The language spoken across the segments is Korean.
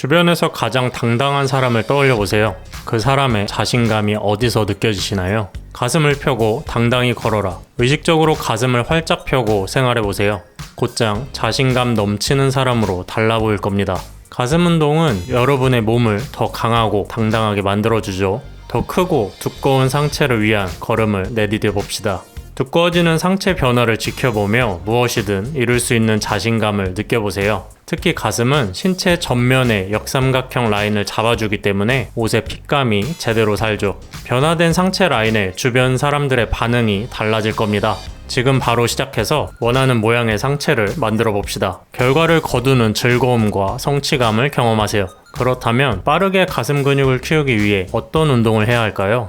주변에서 가장 당당한 사람을 떠올려 보세요. 그 사람의 자신감이 어디서 느껴지시나요? 가슴을 펴고 당당히 걸어라. 의식적으로 가슴을 활짝 펴고 생활해 보세요. 곧장 자신감 넘치는 사람으로 달라 보일 겁니다. 가슴 운동은 여러분의 몸을 더 강하고 당당하게 만들어주죠. 더 크고 두꺼운 상체를 위한 걸음을 내디뎌 봅시다. 두꺼워지는 상체 변화를 지켜보며 무엇이든 이룰 수 있는 자신감을 느껴보세요. 특히 가슴은 신체 전면의 역삼각형 라인을 잡아주기 때문에 옷의 핏감이 제대로 살죠. 변화된 상체 라인에 주변 사람들의 반응이 달라질 겁니다. 지금 바로 시작해서 원하는 모양의 상체를 만들어 봅시다. 결과를 거두는 즐거움과 성취감을 경험하세요. 그렇다면 빠르게 가슴 근육을 키우기 위해 어떤 운동을 해야 할까요?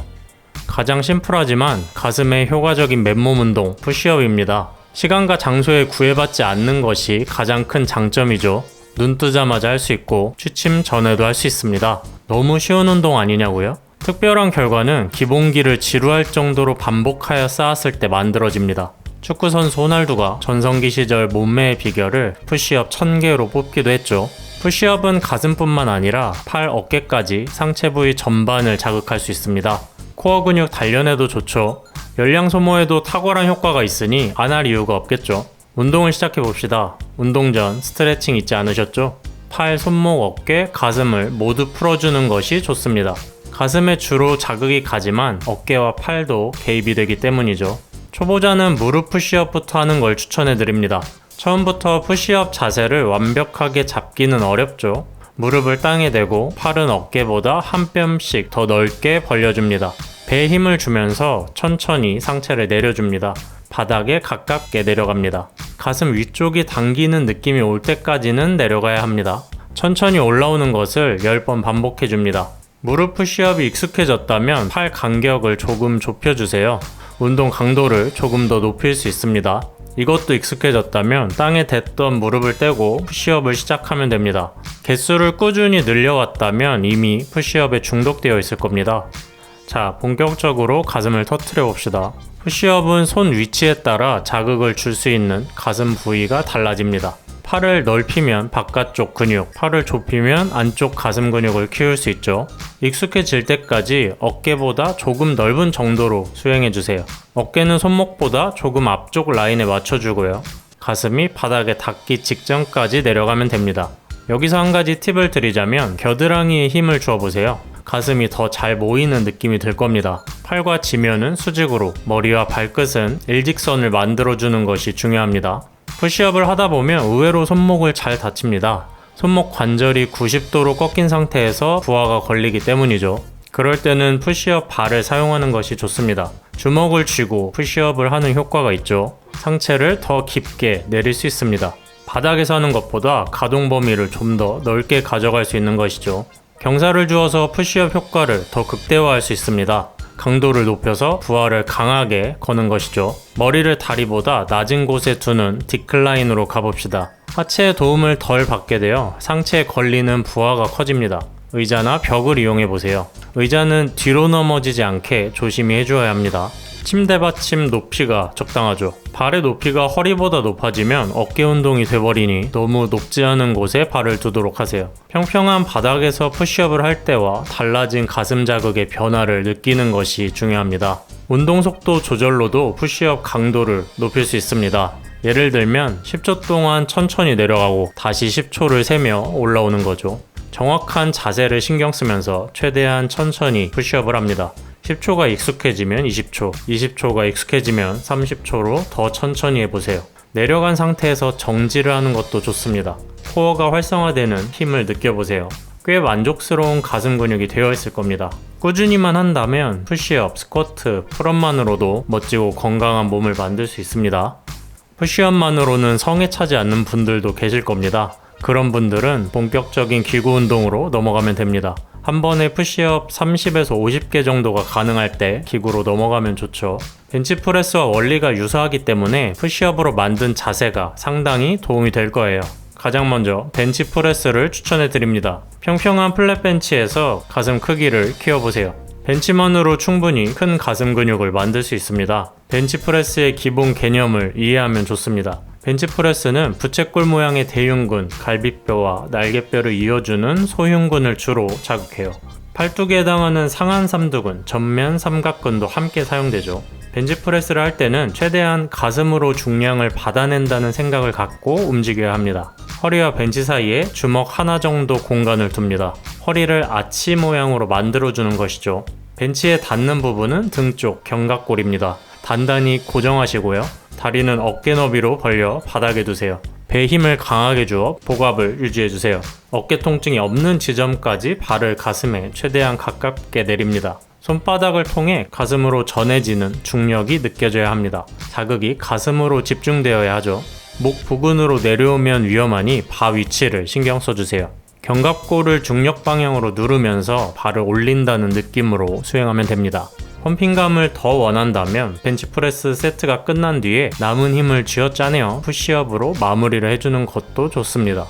가장 심플하지만 가슴에 효과적인 맨몸 운동, 푸시업입니다. 시간과 장소에 구애받지 않는 것이 가장 큰 장점이죠. 눈 뜨자마자 할 수 있고 취침 전에도 할 수 있습니다. 너무 쉬운 운동 아니냐고요? 특별한 결과는 기본기를 지루할 정도로 반복하여 쌓았을 때 만들어집니다. 축구선수 호날두가 전성기 시절 몸매의 비결을 푸시업 1000개로 뽑기도 했죠. 푸시업은 가슴뿐만 아니라 팔, 어깨까지 상체 부위 전반을 자극할 수 있습니다. 코어 근육 단련에도 좋죠. 열량 소모에도 탁월한 효과가 있으니 안 할 이유가 없겠죠. 운동을 시작해봅시다. 운동 전 스트레칭 잊지 않으셨죠? 팔, 손목, 어깨, 가슴을 모두 풀어주는 것이 좋습니다. 가슴에 주로 자극이 가지만 어깨와 팔도 개입이 되기 때문이죠. 초보자는 무릎 푸시업부터 하는 걸 추천해드립니다. 처음부터 푸시업 자세를 완벽하게 잡기는 어렵죠. 무릎을 땅에 대고 팔은 어깨보다 한 뼘씩 더 넓게 벌려줍니다. 배에 힘을 주면서 천천히 상체를 내려줍니다. 바닥에 가깝게 내려갑니다. 가슴 위쪽이 당기는 느낌이 올 때까지는 내려가야 합니다. 천천히 올라오는 것을 10번 반복해줍니다. 무릎 푸시업이 익숙해졌다면 팔 간격을 조금 좁혀주세요. 운동 강도를 조금 더 높일 수 있습니다. 이것도 익숙해졌다면 땅에 댔던 무릎을 떼고 푸시업을 시작하면 됩니다. 개수를 꾸준히 늘려왔다면 이미 푸시업에 중독되어 있을 겁니다. 자, 본격적으로 가슴을 터트려 봅시다. 푸시업은 손 위치에 따라 자극을 줄 수 있는 가슴 부위가 달라집니다. 팔을 넓히면 바깥쪽 근육, 팔을 좁히면 안쪽 가슴 근육을 키울 수 있죠. 익숙해질 때까지 어깨보다 조금 넓은 정도로 수행해주세요. 어깨는 손목보다 조금 앞쪽 라인에 맞춰주고요. 가슴이 바닥에 닿기 직전까지 내려가면 됩니다. 여기서 한 가지 팁을 드리자면 겨드랑이에 힘을 주어보세요. 가슴이 더 잘 모이는 느낌이 들 겁니다. 팔과 지면은 수직으로, 머리와 발끝은 일직선을 만들어주는 것이 중요합니다. 푸시업을 하다 보면 의외로 손목을 잘 다칩니다. 손목 관절이 90도로 꺾인 상태에서 부하가 걸리기 때문이죠. 그럴 때는 푸시업 발을 사용하는 것이 좋습니다. 주먹을 쥐고 푸시업을 하는 효과가 있죠. 상체를 더 깊게 내릴 수 있습니다. 바닥에서 하는 것보다 가동 범위를 좀 더 넓게 가져갈 수 있는 것이죠. 경사를 주어서 푸시업 효과를 더 극대화할 수 있습니다. 강도를 높여서 부하를 강하게 거는 것이죠. 머리를 다리보다 낮은 곳에 두는 디클라인으로 가봅시다. 하체의 도움을 덜 받게 되어 상체에 걸리는 부하가 커집니다. 의자나 벽을 이용해 보세요. 의자는 뒤로 넘어지지 않게 조심히 해주어야 합니다. 침대 받침 높이가 적당하죠. 발의 높이가 허리보다 높아지면 어깨 운동이 돼버리니 너무 높지 않은 곳에 발을 두도록 하세요. 평평한 바닥에서 푸시업을 할 때와 달라진 가슴 자극의 변화를 느끼는 것이 중요합니다. 운동 속도 조절로도 푸시업 강도를 높일 수 있습니다. 예를 들면 10초 동안 천천히 내려가고 다시 10초를 세며 올라오는 거죠. 정확한 자세를 신경 쓰면서 최대한 천천히 푸시업을 합니다. 10초가 익숙해지면 20초, 20초가 익숙해지면 30초로 더 천천히 해보세요. 내려간 상태에서 정지를 하는 것도 좋습니다. 코어가 활성화되는 힘을 느껴보세요. 꽤 만족스러운 가슴 근육이 되어 있을 겁니다. 꾸준히만 한다면 푸시업, 스쿼트, 풀업만으로도 멋지고 건강한 몸을 만들 수 있습니다. 푸시업만으로는 성에 차지 않는 분들도 계실 겁니다. 그런 분들은 본격적인 기구 운동으로 넘어가면 됩니다. 한 번에 푸시업 30에서 50개 정도가 가능할 때 기구로 넘어가면 좋죠. 벤치프레스와 원리가 유사하기 때문에 푸시업으로 만든 자세가 상당히 도움이 될 거예요. 가장 먼저 벤치프레스를 추천해 드립니다. 평평한 플랫벤치에서 가슴 크기를 키워보세요. 벤치만으로 충분히 큰 가슴 근육을 만들 수 있습니다. 벤치프레스의 기본 개념을 이해하면 좋습니다. 벤치프레스는 부채꼴 모양의 대흉근, 갈비뼈와 날개뼈를 이어주는 소흉근을 주로 자극해요. 팔뚝에 해당하는 상한 삼두근, 전면 삼각근도 함께 사용되죠. 벤치프레스를 할 때는 최대한 가슴으로 중량을 받아낸다는 생각을 갖고 움직여야 합니다. 허리와 벤치 사이에 주먹 하나 정도 공간을 둡니다. 허리를 아치 모양으로 만들어주는 것이죠. 벤치에 닿는 부분은 등 쪽 견갑골입니다. 단단히 고정하시고요. 다리는 어깨 너비로 벌려 바닥에 두세요. 배에 힘을 강하게 주어 복압을 유지해주세요. 어깨 통증이 없는 지점까지 발을 가슴에 최대한 가깝게 내립니다. 손바닥을 통해 가슴으로 전해지는 중력이 느껴져야 합니다. 자극이 가슴으로 집중되어야 하죠. 목 부근으로 내려오면 위험하니 바 위치를 신경 써주세요. 견갑골을 중력 방향으로 누르면서 발을 올린다는 느낌으로 수행하면 됩니다. 펌핑감을 더 원한다면 벤치프레스 세트가 끝난 뒤에 남은 힘을 쥐어짜내어 푸시업으로 마무리를 해주는 것도 좋습니다.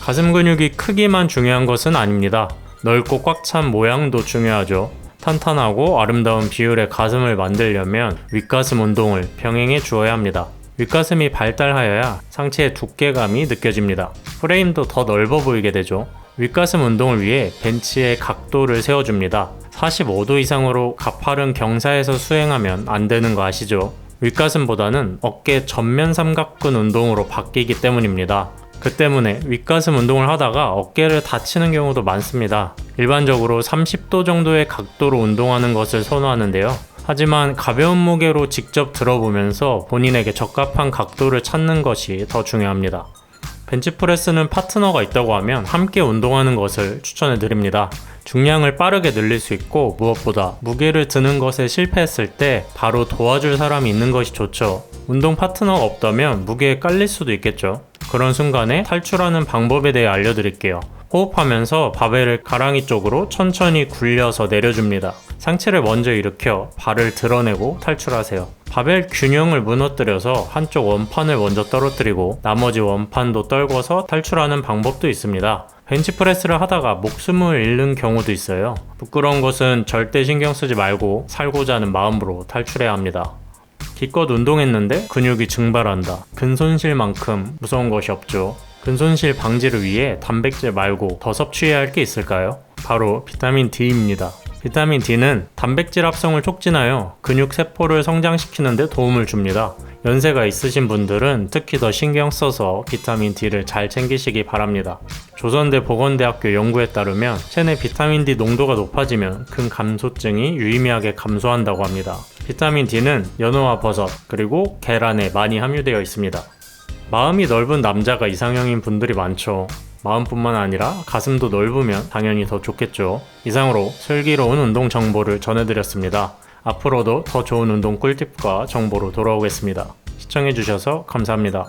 가슴 근육이 크기만 중요한 것은 아닙니다. 넓고 꽉 찬 모양도 중요하죠. 탄탄하고 아름다운 비율의 가슴을 만들려면 윗가슴 운동을 병행해 주어야 합니다. 윗가슴이 발달하여야 상체의 두께감이 느껴집니다. 프레임도 더 넓어 보이게 되죠. 윗가슴 운동을 위해 벤치의 각도를 세워줍니다. 45도 이상으로 가파른 경사에서 수행하면 안 되는 거 아시죠? 윗가슴보다는 어깨 전면 삼각근 운동으로 바뀌기 때문입니다. 그 때문에 윗가슴 운동을 하다가 어깨를 다치는 경우도 많습니다. 일반적으로 30도 정도의 각도로 운동하는 것을 선호하는데요. 하지만 가벼운 무게로 직접 들어보면서 본인에게 적합한 각도를 찾는 것이 더 중요합니다. 벤치프레스는 파트너가 있다고 하면 함께 운동하는 것을 추천해 드립니다. 중량을 빠르게 늘릴 수 있고 무엇보다 무게를 드는 것에 실패했을 때 바로 도와줄 사람이 있는 것이 좋죠. 운동 파트너가 없다면 무게에 깔릴 수도 있겠죠. 그런 순간에 탈출하는 방법에 대해 알려드릴게요. 호흡하면서 바벨을 가랑이 쪽으로 천천히 굴려서 내려줍니다. 상체를 먼저 일으켜 발을 드러내고 탈출하세요. 바벨 균형을 무너뜨려서 한쪽 원판을 먼저 떨어뜨리고 나머지 원판도 떨궈서 탈출하는 방법도 있습니다. 벤치프레스를 하다가 목숨을 잃는 경우도 있어요. 부끄러운 것은 절대 신경 쓰지 말고 살고자 하는 마음으로 탈출해야 합니다. 기껏 운동했는데 근육이 증발한다. 근손실만큼 무서운 것이 없죠. 근손실 방지를 위해 단백질 말고 더 섭취해야 할 게 있을까요? 바로 비타민 D입니다. 비타민 D는 단백질 합성을 촉진하여 근육 세포를 성장시키는 데 도움을 줍니다. 연세가 있으신 분들은 특히 더 신경 써서 비타민 D를 잘 챙기시기 바랍니다. 조선대 보건대학교 연구에 따르면 체내 비타민 D 농도가 높아지면 근감소증이 유의미하게 감소한다고 합니다. 비타민 D는 연어와 버섯 그리고 계란에 많이 함유되어 있습니다. 마음이 넓은 남자가 이상형인 분들이 많죠. 마음뿐만 아니라 가슴도 넓으면 당연히 더 좋겠죠. 이상으로 슬기로운 운동 정보를 전해드렸습니다. 앞으로도 더 좋은 운동 꿀팁과 정보로 돌아오겠습니다. 시청해주셔서 감사합니다.